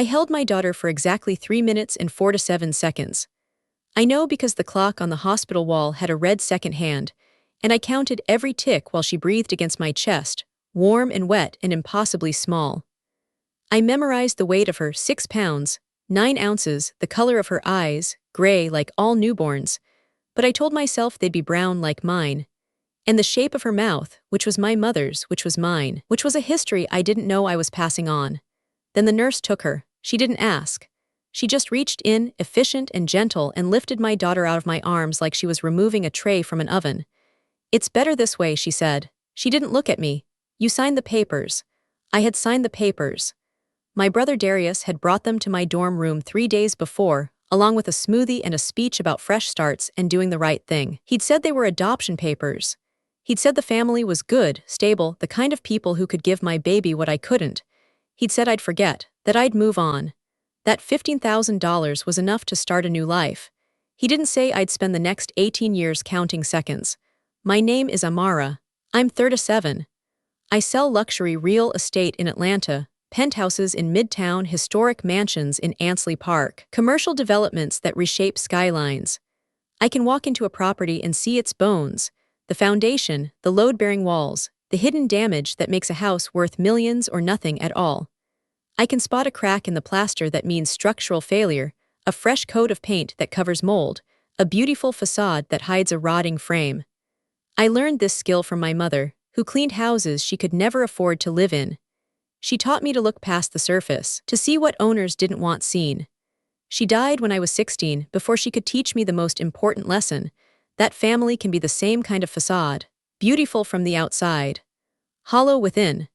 I held my daughter for exactly 3 minutes and 47 seconds. I know because the clock on the hospital wall had a red second hand, and I counted every tick while she breathed against my chest, warm and wet and impossibly small. I memorized the weight of her, 6 pounds, 9 ounces, the color of her eyes, gray like all newborns, but I told myself they'd be brown like mine, and the shape of her mouth, which was my mother's, which was mine, which was a history I didn't know I was passing on. Then the nurse took her. She didn't ask. She just reached in, efficient and gentle, and lifted my daughter out of my arms like she was removing a tray from an oven. "It's better this way," she said. She didn't look at me. "You signed the papers." I had signed the papers. My brother Darius had brought them to my dorm room 3 days before, along with a smoothie and a speech about fresh starts and doing the right thing. He'd said they were adoption papers. He'd said the family was good, stable, the kind of people who could give my baby what I couldn't. He'd said I'd forget, that I'd move on. That $15,000 was enough to start a new life. He didn't say I'd spend the next 18 years counting seconds. My name is Amara. I'm 37. I sell luxury real estate in Atlanta, penthouses in Midtown, historic mansions in Ansley Park, commercial developments that reshape skylines. I can walk into a property and see its bones, the foundation, the load-bearing walls, the hidden damage that makes a house worth millions or nothing at all. I can spot a crack in the plaster that means structural failure, a fresh coat of paint that covers mold, a beautiful facade that hides a rotting frame. I learned this skill from my mother, who cleaned houses she could never afford to live in. She taught me to look past the surface, to see what owners didn't want seen. She died when I was 16, before she could teach me the most important lesson: that family can be the same kind of facade, beautiful from the outside, hollow within.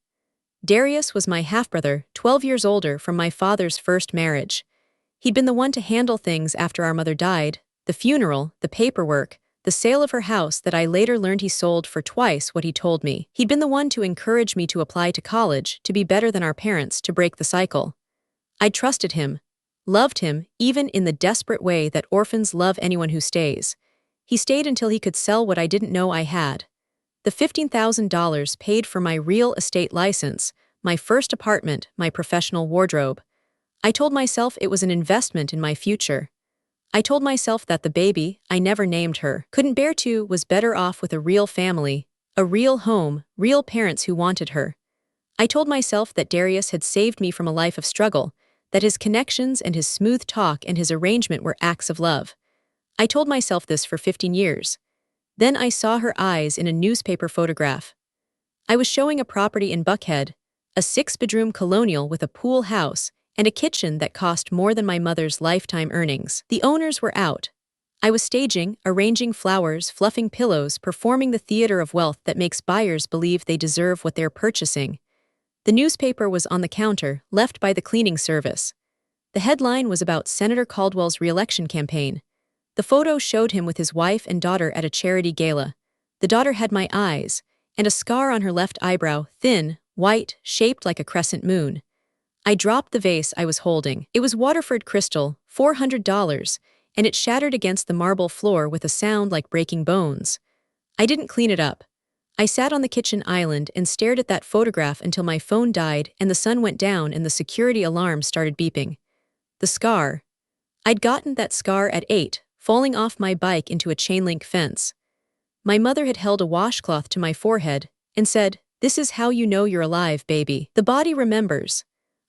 Darius was my half-brother, 12 years older, from my father's first marriage. He'd been the one to handle things after our mother died, the funeral, the paperwork, the sale of her house that I later learned he sold for twice what he told me. He'd been the one to encourage me to apply to college, to be better than our parents, to break the cycle. I trusted him, loved him, even in the desperate way that orphans love anyone who stays. He stayed until he could sell what I didn't know I had. The $15,000 paid for my real estate license, my first apartment, my professional wardrobe. I told myself it was an investment in my future. I told myself that the baby, I never named her, couldn't bear to, was better off with a real family, a real home, real parents who wanted her. I told myself that Darius had saved me from a life of struggle, that his connections and his smooth talk and his arrangement were acts of love. I told myself this for 15 years. Then I saw her eyes in a newspaper photograph. I was showing a property in Buckhead, a 6-bedroom colonial with a pool house and a kitchen that cost more than my mother's lifetime earnings. The owners were out. I was staging, arranging flowers, fluffing pillows, performing the theater of wealth that makes buyers believe they deserve what they're purchasing. The newspaper was on the counter, left by the cleaning service. The headline was about Senator Caldwell's re-election campaign. The photo showed him with his wife and daughter at a charity gala. The daughter had my eyes, and a scar on her left eyebrow, thin, white, shaped like a crescent moon. I dropped the vase I was holding. It was Waterford crystal, $400, and it shattered against the marble floor with a sound like breaking bones. I didn't clean it up. I sat on the kitchen island and stared at that photograph until my phone died and the sun went down and the security alarm started beeping. The scar. I'd gotten that scar at 8, falling off my bike into a chain-link fence. My mother had held a washcloth to my forehead and said, "This is how you know you're alive, baby. The body remembers."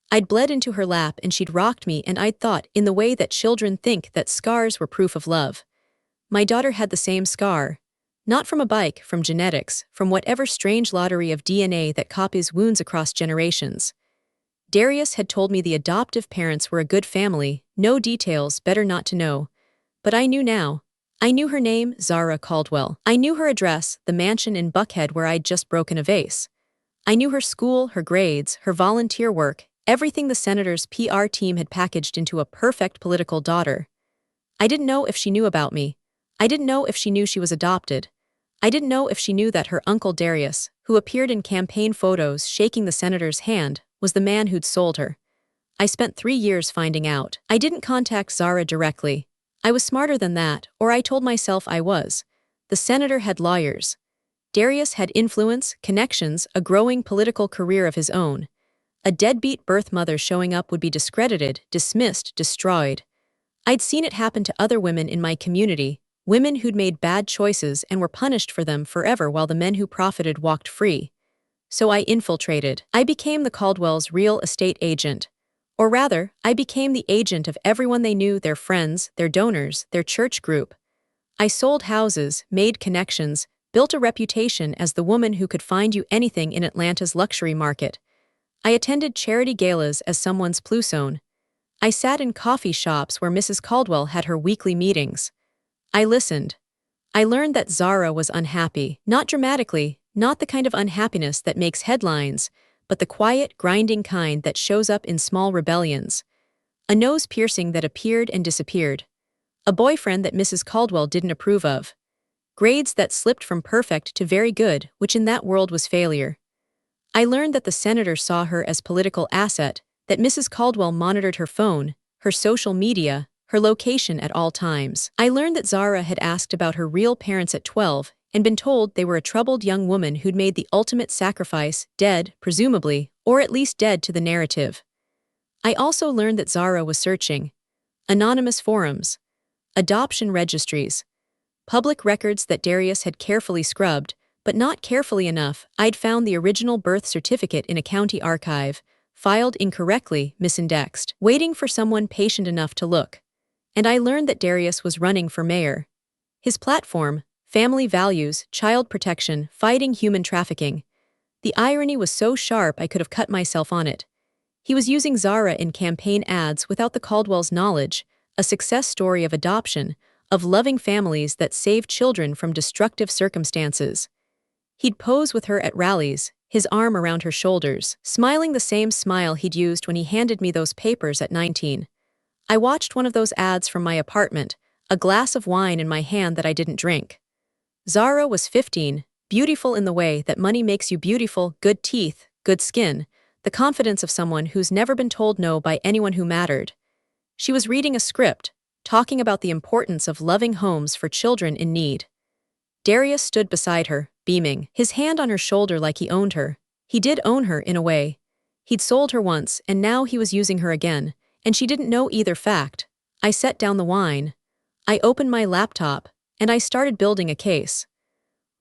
I'd bled into her lap and she'd rocked me, and I'd thought, in the way that children think, that scars were proof of love. My daughter had the same scar. Not from a bike, from genetics, from whatever strange lottery of DNA that copies wounds across generations. Darius had told me the adoptive parents were a good family, no details, better not to know. But I knew now. I knew her name, Zara Caldwell. I knew her address, the mansion in Buckhead where I'd just broken a vase. I knew her school, her grades, her volunteer work, everything the senator's PR team had packaged into a perfect political daughter. I didn't know if she knew about me. I didn't know if she knew she was adopted. I didn't know if she knew that her uncle Darius, who appeared in campaign photos shaking the senator's hand, was the man who'd sold her. I spent 3 years finding out. I didn't contact Zara directly. I was smarter than that, or I told myself I was. The senator had lawyers. Darius had influence, connections, a growing political career of his own. A deadbeat birth mother showing up would be discredited, dismissed, destroyed. I'd seen it happen to other women in my community, women who'd made bad choices and were punished for them forever while the men who profited walked free. So I infiltrated. I became the Caldwells' real estate agent. Or rather, I became the agent of everyone they knew, their friends, their donors, their church group. I sold houses, made connections, built a reputation as the woman who could find you anything in Atlanta's luxury market. I attended charity galas as someone's plusone. I sat in coffee shops where Mrs. Caldwell had her weekly meetings. I listened. I learned that Zara was unhappy, not dramatically, not the kind of unhappiness that makes headlines, but the quiet, grinding kind that shows up in small rebellions. A nose piercing that appeared and disappeared. A boyfriend that Mrs. Caldwell didn't approve of. Grades that slipped from perfect to very good, which in that world was failure. I learned that the senator saw her as political asset, that Mrs. Caldwell monitored her phone, her social media, her location at all times. I learned that Zara had asked about her real parents at 12 and been told they were a troubled young woman who'd made the ultimate sacrifice, dead, presumably, or at least dead to the narrative. I also learned that Zara was searching. Anonymous forums. Adoption registries. Public records that Darius had carefully scrubbed, but not carefully enough. I'd found the original birth certificate in a county archive, filed incorrectly, misindexed, waiting for someone patient enough to look. And I learned that Darius was running for mayor. His platform: family values, child protection, fighting human trafficking. The irony was so sharp I could have cut myself on it. He was using Zara in campaign ads without the Caldwells' knowledge, a success story of adoption, of loving families that saved children from destructive circumstances. He'd pose with her at rallies, his arm around her shoulders, smiling the same smile he'd used when he handed me those papers at 19. I watched one of those ads from my apartment, a glass of wine in my hand that I didn't drink. Zara was 15, beautiful in the way that money makes you beautiful, good teeth, good skin, the confidence of someone who's never been told no by anyone who mattered. She was reading a script, talking about the importance of loving homes for children in need. Darius stood beside her, beaming, his hand on her shoulder like he owned her. He did own her in a way. He'd sold her once, and now he was using her again, and she didn't know either fact. I set down the wine. I opened my laptop, and I started building a case.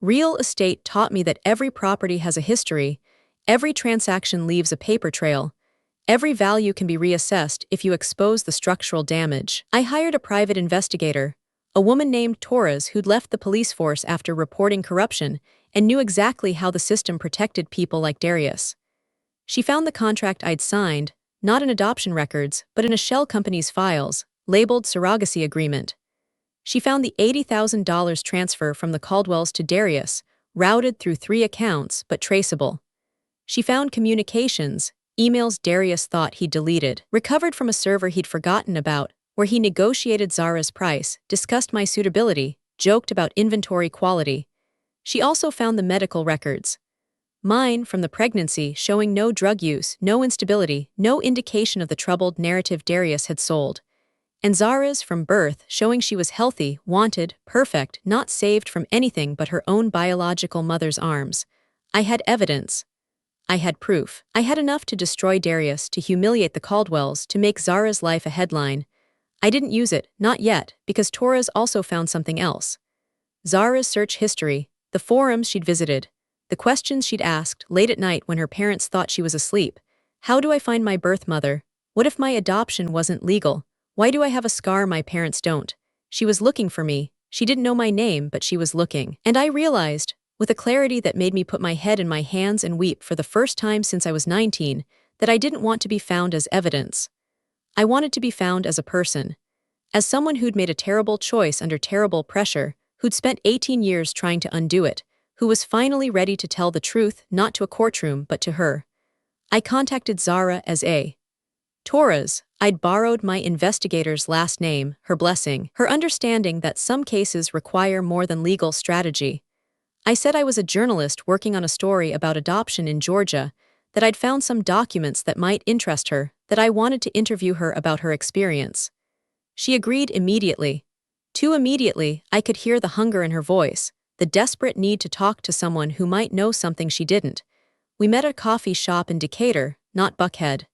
Real estate taught me that every property has a history, every transaction leaves a paper trail, every value can be reassessed if you expose the structural damage. I hired a private investigator, a woman named Torres who'd left the police force after reporting corruption and knew exactly how the system protected people like Darius. She found the contract I'd signed, not in adoption records, but in a shell company's files, labeled surrogacy agreement. She found the $80,000 transfer from the Caldwells to Darius, routed through 3 accounts but traceable. She found communications, emails Darius thought he'd deleted, recovered from a server he'd forgotten about, where he negotiated Zara's price, discussed my suitability, joked about inventory quality. She also found the medical records. Mine from the pregnancy, showing no drug use, no instability, no indication of the troubled narrative Darius had sold. And Zara's from birth, showing she was healthy, wanted, perfect, not saved from anything but her own biological mother's arms. I had evidence. I had proof. I had enough to destroy Darius, to humiliate the Caldwells, to make Zara's life a headline. I didn't use it, not yet, because Torres also found something else. Zara's search history, the forums she'd visited, the questions she'd asked late at night when her parents thought she was asleep. How do I find my birth mother? What if my adoption wasn't legal? Why do I have a scar my parents don't? She was looking for me. She didn't know my name, but she was looking. And I realized, with a clarity that made me put my head in my hands and weep for the first time since I was 19, that I didn't want to be found as evidence. I wanted to be found as a person. As someone who'd made a terrible choice under terrible pressure, who'd spent 18 years trying to undo it, who was finally ready to tell the truth, not to a courtroom but to her. I contacted Zara as a Torres. I'd borrowed my investigator's last name, her blessing, her understanding that some cases require more than legal strategy. I said I was a journalist working on a story about adoption in Georgia, that I'd found some documents that might interest her, that I wanted to interview her about her experience. She agreed immediately. Too immediately, I could hear the hunger in her voice, the desperate need to talk to someone who might know something she didn't. We met at a coffee shop in Decatur, not Buckhead.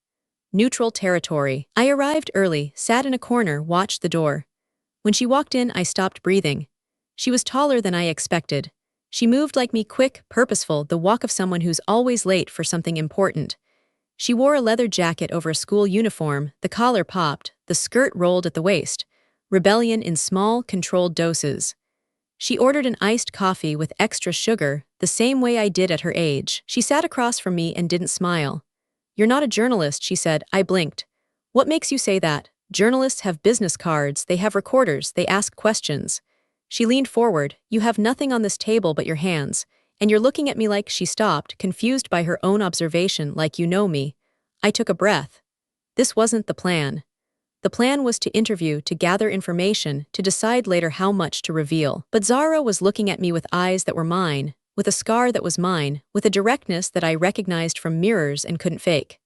Neutral territory. I arrived early, sat in a corner, watched the door. When she walked in, I stopped breathing. She was taller than I expected. She moved like me, quick, purposeful, the walk of someone who's always late for something important. She wore a leather jacket over a school uniform, the collar popped, the skirt rolled at the waist. Rebellion in small, controlled doses. She ordered an iced coffee with extra sugar, the same way I did at her age. She sat across from me and didn't smile. "You're not a journalist," she said. I blinked. "What makes you say that? Journalists have business cards, they have recorders, they ask questions." She leaned forward. "You have nothing on this table but your hands, and you're looking at me like..." She stopped, confused by her own observation, "like you know me." I took a breath. This wasn't the plan. The plan was to interview, to gather information, to decide later how much to reveal. But Zara was looking at me with eyes that were mine, with a scar that was mine, with a directness that I recognized from mirrors and couldn't fake.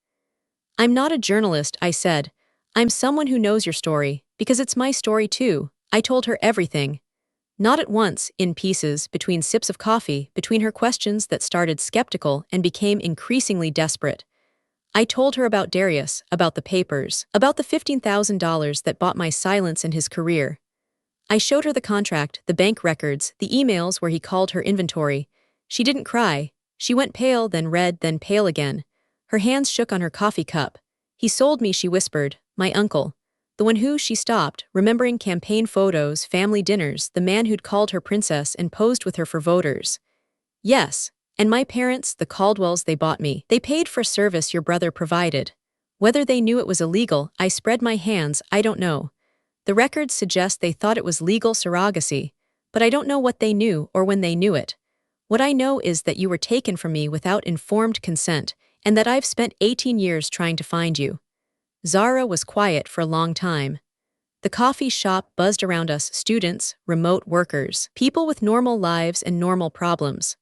"I'm not a journalist," I said. "I'm someone who knows your story, because it's my story too." I told her everything. Not at once, in pieces, between sips of coffee, between her questions that started skeptical and became increasingly desperate. I told her about Darius, about the papers, about the $15,000 that bought my silence and his career. I showed her the contract, the bank records, the emails where he called her inventory. She didn't cry. She went pale, then red, then pale again. Her hands shook on her coffee cup. "He sold me," she whispered. "My uncle. The one who..." She stopped, remembering campaign photos, family dinners, the man who'd called her princess and posed with her for voters. "Yes. And my parents, the Caldwells, they bought me. They paid for service your brother provided. Whether they knew it was illegal," I spread my hands, "I don't know. The records suggest they thought it was legal surrogacy, but I don't know what they knew or when they knew it. What I know is that you were taken from me without informed consent, and that I've spent 18 years trying to find you." Zara was quiet for a long time. The coffee shop buzzed around us, students, remote workers, people with normal lives and normal problems.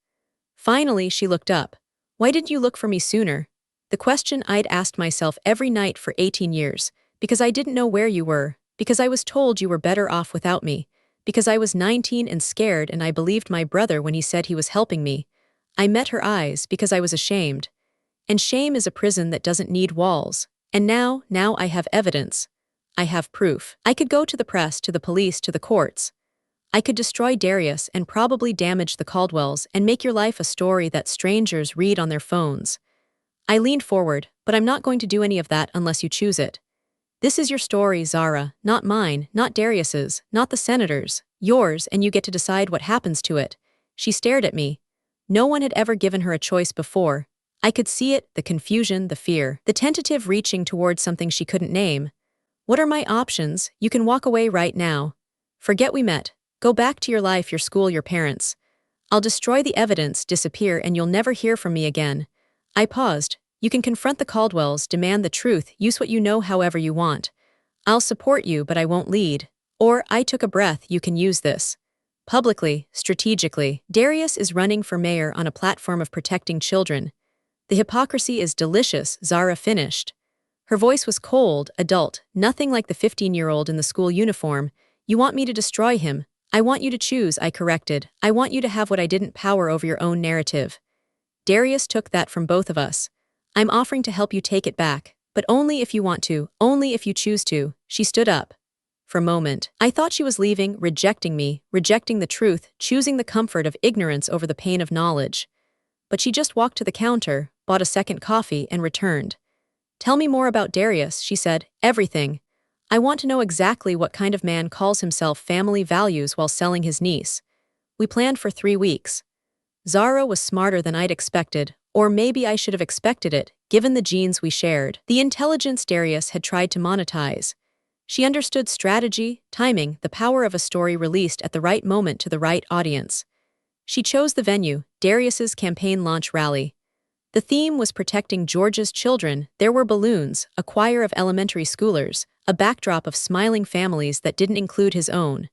Finally, she looked up. "Why didn't you look for me sooner?" The question I'd asked myself every night for 18 years, because I didn't know where you were, because I was told you were better off without me, because I was 19 and scared and I believed my brother when he said he was helping me. I met her eyes because I was ashamed. And shame is a prison that doesn't need walls. And now I have evidence. I have proof. I could go to the press, to the police, to the courts. I could destroy Darius and probably damage the Caldwells and make your life a story that strangers read on their phones. I leaned forward, "But I'm not going to do any of that unless you choose it. This is your story, Zara, not mine, not Darius's, not the senator's, yours, and you get to decide what happens to it." She stared at me. No one had ever given her a choice before. I could see it, the confusion, the fear, the tentative reaching towards something she couldn't name. "What are my options? You can walk away right now. Forget we met. Go back to your life, your school, your parents. I'll destroy the evidence, disappear, and you'll never hear from me again." I paused. "You can confront the Caldwells, demand the truth, use what you know however you want. I'll support you, but I won't lead." Or, I took a breath, "You can use this. Publicly, strategically. Darius is running for mayor on a platform of protecting children. The hypocrisy is delicious," Zara finished. Her voice was cold, adult, nothing like the 15-year-old in the school uniform. "You want me to destroy him. I want you to choose," I corrected. "I want you to have what I didn't, power over your own narrative. Darius took that from both of us. I'm offering to help you take it back, but only if you want to, only if you choose to." She stood up. For a moment, I thought she was leaving, rejecting me, rejecting the truth, choosing the comfort of ignorance over the pain of knowledge. But she just walked to the counter, bought a second coffee, and returned. "Tell me more about Darius," she said. "Everything. I want to know exactly what kind of man calls himself family values while selling his niece." We planned for 3 weeks. Zara was smarter than I'd expected, or maybe I should have expected it, given the genes we shared. The intelligence Darius had tried to monetize. She understood strategy, timing, the power of a story released at the right moment to the right audience. She chose the venue, Darius's campaign launch rally. The theme was protecting Georgia's children. There were balloons, a choir of elementary schoolers, a backdrop of smiling families that didn't include his own.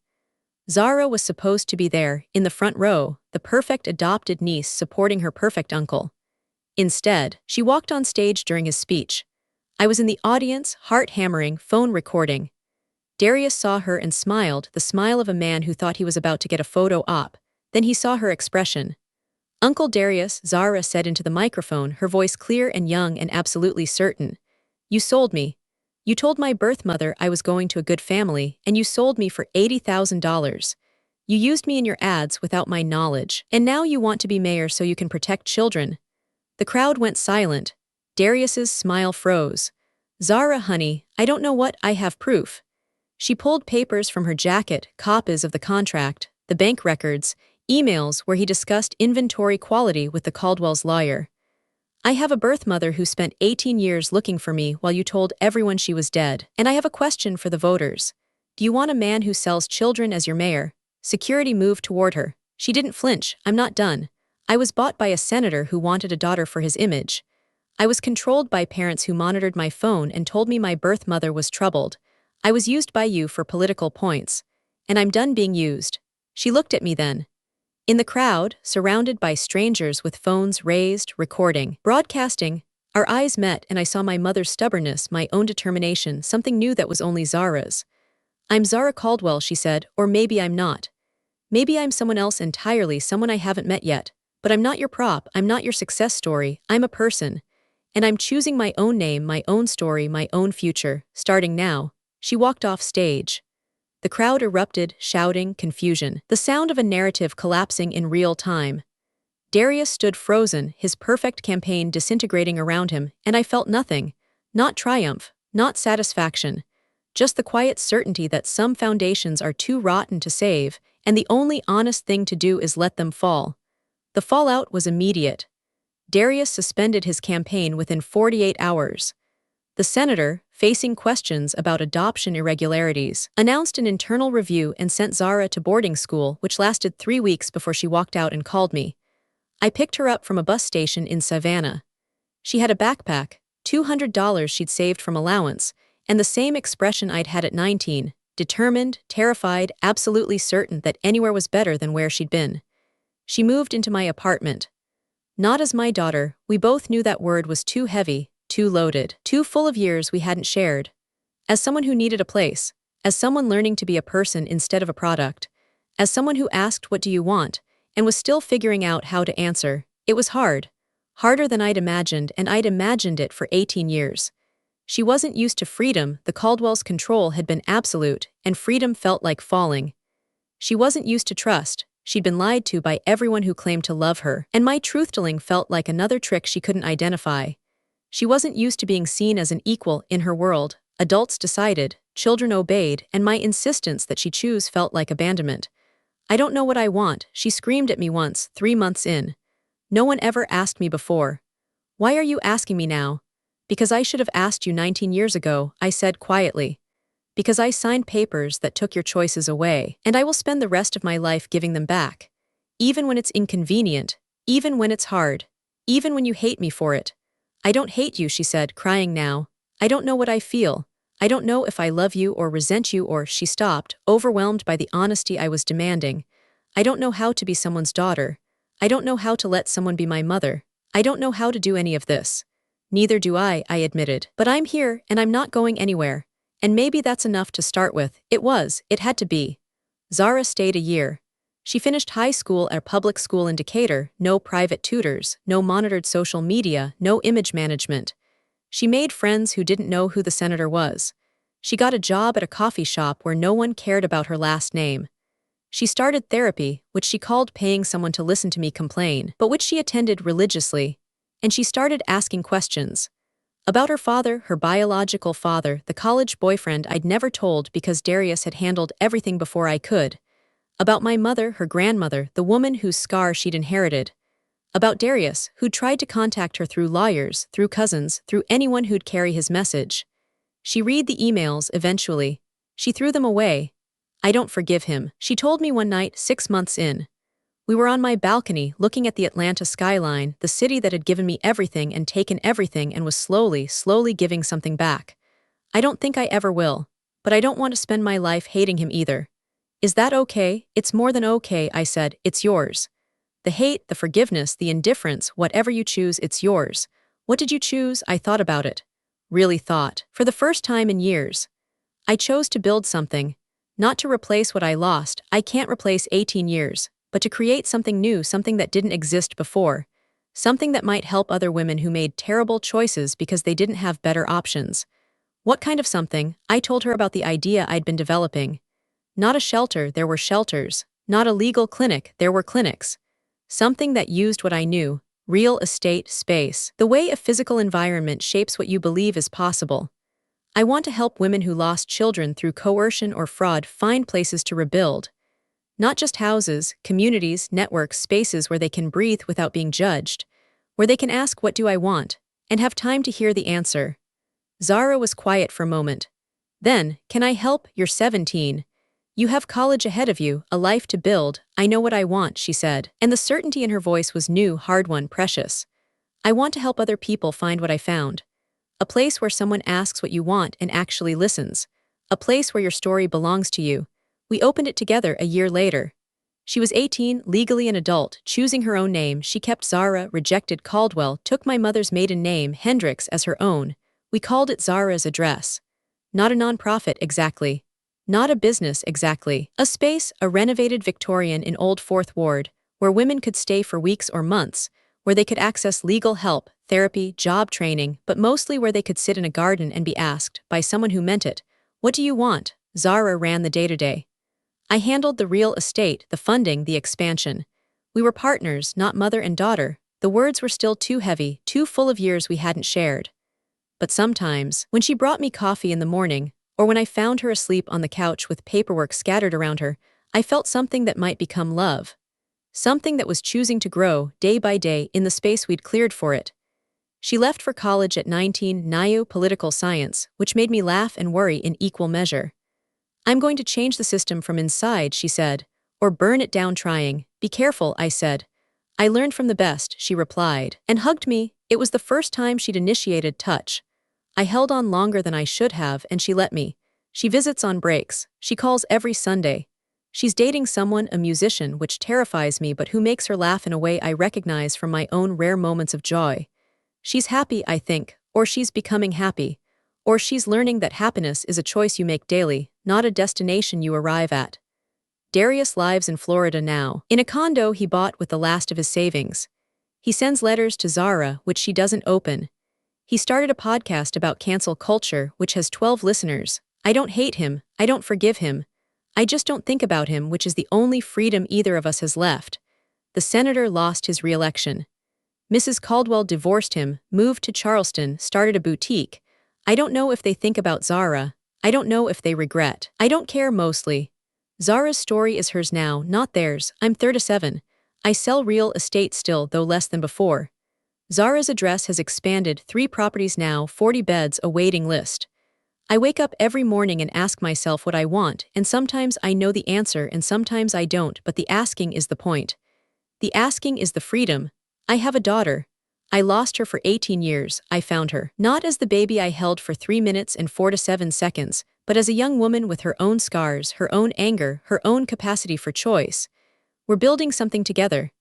Zara was supposed to be there, in the front row, the perfect adopted niece supporting her perfect uncle. Instead, she walked on stage during his speech. I was in the audience, heart hammering, phone recording. Darius saw her and smiled, the smile of a man who thought he was about to get a photo op. Then he saw her expression. Uncle Darius, Zara said into the microphone, her voice clear and young and absolutely certain. You sold me. You told my birth mother I was going to a good family, and you sold me for $80,000. You used me in your ads without my knowledge, and now you want to be mayor so you can protect children. The crowd went silent. Darius's smile froze. Zara, honey, I don't know what, I have proof. She pulled papers from her jacket, copies of the contract, the bank records, emails where he discussed inventory quality with the Caldwell's lawyer. I have a birth mother who spent 18 years looking for me while you told everyone she was dead. And I have a question for the voters. Do you want a man who sells children as your mayor? Security moved toward her. She didn't flinch. I'm not done. I was bought by a senator who wanted a daughter for his image. I was controlled by parents who monitored my phone and told me my birth mother was troubled. I was used by you for political points. And I'm done being used. She looked at me then. In the crowd, surrounded by strangers with phones raised, recording, broadcasting, our eyes met and I saw my mother's stubbornness, my own determination, something new that was only Zara's. I'm Zara Caldwell, she said, or maybe I'm not. Maybe I'm someone else entirely, someone I haven't met yet. But I'm not your prop, I'm not your success story, I'm a person. And I'm choosing my own name, my own story, my own future, starting now. She walked off stage. The crowd erupted, shouting, confusion, the sound of a narrative collapsing in real time. Darius stood frozen, his perfect campaign disintegrating around him, and I felt nothing. Not triumph, not satisfaction. Just the quiet certainty that some foundations are too rotten to save, and the only honest thing to do is let them fall. The fallout was immediate. Darius suspended his campaign within 48 hours. The senator, facing questions about adoption irregularities, announced an internal review and sent Zara to boarding school, which lasted 3 weeks before she walked out and called me. I picked her up from a bus station in Savannah. She had a backpack, $200 she'd saved from allowance, and the same expression I'd had at 19, determined, terrified, absolutely certain that anywhere was better than where she'd been. She moved into my apartment. Not as my daughter, we both knew that word was too heavy, too loaded, too full of years we hadn't shared. As someone who needed a place, as someone learning to be a person instead of a product, as someone who asked what do you want, and was still figuring out how to answer, it was hard. Harder than I'd imagined, and I'd imagined it for 18 years. She wasn't used to freedom, the Caldwell's control had been absolute, and freedom felt like falling. She wasn't used to trust, she'd been lied to by everyone who claimed to love her, and my truth-telling felt like another trick she couldn't identify. She wasn't used to being seen as an equal in her world. Adults decided, children obeyed, and my insistence that she choose felt like abandonment. I don't know what I want, she screamed at me once, 3 months in. No one ever asked me before. Why are you asking me now? Because I should have asked you 19 years ago, I said quietly. Because I signed papers that took your choices away, and I will spend the rest of my life giving them back. Even when it's inconvenient, even when it's hard, even when you hate me for it. I don't hate you, she said, crying now. I don't know what I feel. I don't know if I love you or resent you or, she stopped, overwhelmed by the honesty I was demanding. I don't know how to be someone's daughter. I don't know how to let someone be my mother. I don't know how to do any of this. Neither do I admitted. But I'm here, and I'm not going anywhere. And maybe that's enough to start with. It had to be. Zara stayed a year. She finished high school at a public school in Decatur, no private tutors, no monitored social media, no image management. She made friends who didn't know who the senator was. She got a job at a coffee shop where no one cared about her last name. She started therapy, which she called paying someone to listen to me complain, but which she attended religiously. And she started asking questions. About her father, her biological father, the college boyfriend I'd never told because Darius had handled everything before I could. About my mother, her grandmother, the woman whose scar she'd inherited. About Darius, who'd tried to contact her through lawyers, through cousins, through anyone who'd carry his message. She read the emails eventually. She threw them away. I don't forgive him, she told me one night 6 months in. We were on my balcony looking at the Atlanta skyline, the city that had given me everything and taken everything and was slowly giving something back. I don't think I ever will, but I don't want to spend my life hating him either. Is that okay? It's more than okay, I said, it's yours. The hate, the forgiveness, the indifference, whatever you choose, it's yours. What did you choose? I thought about it. Really thought. For the first time in years. I chose to build something. Not to replace what I lost. I can't replace 18 years. but to create something new, something that didn't exist before. Something that might help other women who made terrible choices because they didn't have better options. What kind of something? I told her about the idea I'd been developing. Not a shelter, there were shelters. Not a legal clinic, there were clinics. Something that used what I knew: real estate space. The way a physical environment shapes what you believe is possible. I want to help women who lost children through coercion or fraud find places to rebuild. Not just houses, communities, networks, spaces where they can breathe without being judged, where they can ask, "What do I want?" and have time to hear the answer. Zara was quiet for a moment. Then, "Can I help? You're 17. You have college ahead of you, a life to build. I know what I want," she said, and the certainty in her voice was new, hard one, precious. "I want to help other people find what I found. A place where someone asks what you want and actually listens. A place where your story belongs to you." We opened it together a year later. She was 18, legally an adult, choosing her own name. She kept Zara, rejected Caldwell, took my mother's maiden name, Hendricks, as her own. We called it Zara's Address. Not a nonprofit exactly. Not a business exactly. A space, a renovated Victorian in Old Fourth Ward, where women could stay for weeks or months, where they could access legal help, therapy, job training, but mostly where they could sit in a garden and be asked, by someone who meant it, "What do you want?" Zara ran the day-to-day. I handled the real estate, the funding, the expansion. We were partners, not mother and daughter. The words were still too heavy, too full of years we hadn't shared. But sometimes, when she brought me coffee in the morning, or when I found her asleep on the couch with paperwork scattered around her, I felt something that might become love. Something that was choosing to grow, day by day, in the space we'd cleared for it. She left for college at 19, NIU political science, which made me laugh and worry in equal measure. "I'm going to change the system from inside," she said, "or burn it down trying." "Be careful," I said. "I learned from the best," she replied, and hugged me. It was the first time she'd initiated touch. I held on longer than I should have, and she let me. She visits on breaks. She calls every Sunday. She's dating someone, a musician, which terrifies me but who makes her laugh in a way I recognize from my own rare moments of joy. She's happy, I think, or she's becoming happy. Or she's learning that happiness is a choice you make daily, not a destination you arrive at. Darius lives in Florida now, in a condo he bought with the last of his savings. He sends letters to Zara, which she doesn't open. He started a podcast about cancel culture, which has 12 listeners. I don't hate him, I don't forgive him. I just don't think about him, which is the only freedom either of us has left. The senator lost his re-election. Mrs. Caldwell divorced him, moved to Charleston, started a boutique. I don't know if they think about Zara. I don't know if they regret. I don't care mostly. Zara's story is hers now, not theirs. I'm 37. I sell real estate still, though less than before. Zara's Address has expanded, 3 properties now, 40 beds, a waiting list. I wake up every morning and ask myself what I want, and sometimes I know the answer and sometimes I don't, but the asking is the point. The asking is the freedom. I have a daughter. I lost her for 18 years. I found her, not as the baby I held for 3 minutes and 4 to 7 seconds, but as a young woman with her own scars, her own anger, her own capacity for choice. We're building something together.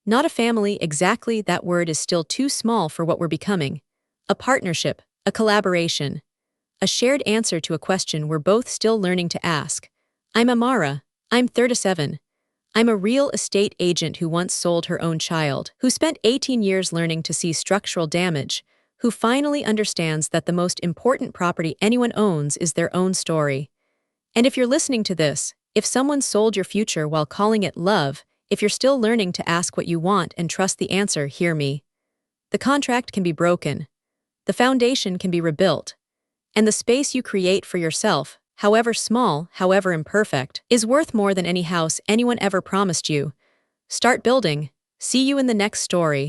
Not a family exactly, that word is still too small for what we're becoming. A partnership, a collaboration. A shared answer to a question we're both still learning to ask. I'm Amara. I'm 37. I'm a real estate agent who once sold her own child, who spent 18 years learning to see structural damage, who finally understands that the most important property anyone owns is their own story. And if you're listening to this, if someone sold your future while calling it love, if you're still learning to ask what you want and trust the answer, hear me. The contract can be broken. The foundation can be rebuilt. And the space you create for yourself, however small, however imperfect, is worth more than any house anyone ever promised you. Start building. See you in the next story.